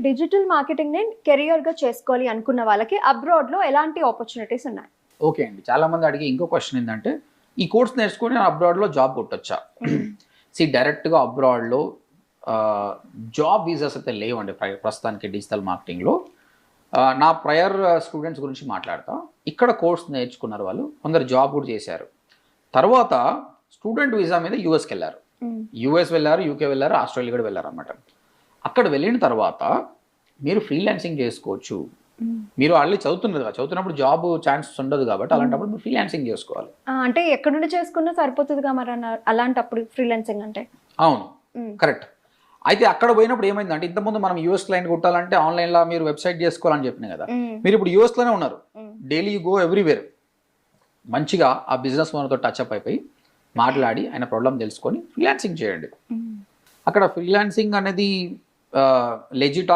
Digital marketing ని career గా చేసుకోవాలి అనుకున్న వాళ్ళకి అబ్రాడ్ లో ఎలాంటి ఆపర్చునిటీస్ ఉన్నాయి? ఓకే అండి, చాలా మంది అడిగే ఇంకో క్వశ్చన్ ఏంటంటే ఈ కోర్స్ నేర్చుకుని నేను అబ్రాడ్లో జాబ్ కొట్టొచ్చా? డైరెక్ట్గా అబ్రాడ్లో జాబ్ వీసాస్ అయితే లేవండి ప్రస్తుతానికి డిజిటల్ మార్కెటింగ్లో. నా ప్రయర్ స్టూడెంట్స్ గురించి మాట్లాడతా. ఇక్కడ కోర్స్ నేర్చుకున్నారు వాళ్ళు, కొందరు జాబ్ కూడా చేశారు. తర్వాత స్టూడెంట్ వీసా మీద యూఎస్కి వెళ్ళారు, యూఎస్ వెళ్ళారు, యూకే వెళ్ళారు, ఆస్ట్రేలియా కూడా వెళ్ళారు అనమాట. అక్కడ వెళ్ళిన తర్వాత మీరు ఫ్రీలాన్సింగ్ చేసుకోవచ్చు. మీరు ఆల్రెడీ చదువుతున్నారు కదా, చదువుతున్నప్పుడు జాబ్ ఛాన్సెస్ ఉండదు కాబట్టి అలాంటప్పుడు మీరు ఫ్రీలాన్సింగ్ చేసుకోవాలి. అంటే ఎక్కడ నుండి చేసుకున్నా సరిపోతుందిగా మరి అలాంటప్పుడు ఫ్రీలాన్సింగ్ అంటే? అవును, కరెక్ట్. అయితే అక్కడ పోయినప్పుడు ఏమైందంటే, ఇంతకుముందు మనం యూఎస్ క్లయింట్ కొట్టాలంటే ఆన్లైన్లో మీరు వెబ్సైట్ చేసుకోవాలని చెప్పినాయి కదా, మీరు ఇప్పుడు యూఎస్లోనే ఉన్నారు, డైలీ గో ఎవ్రీవేర్. మంచిగా ఆ బిజినెస్ ఓనర్తో టచ్అప్ అయిపోయి మాట్లాడి ఆయన ప్రాబ్లం తెలుసుకొని ఫ్రీలాన్సింగ్ చేయండి. అక్కడ ఫ్రీలాన్సింగ్ అనేది లెజిటాక్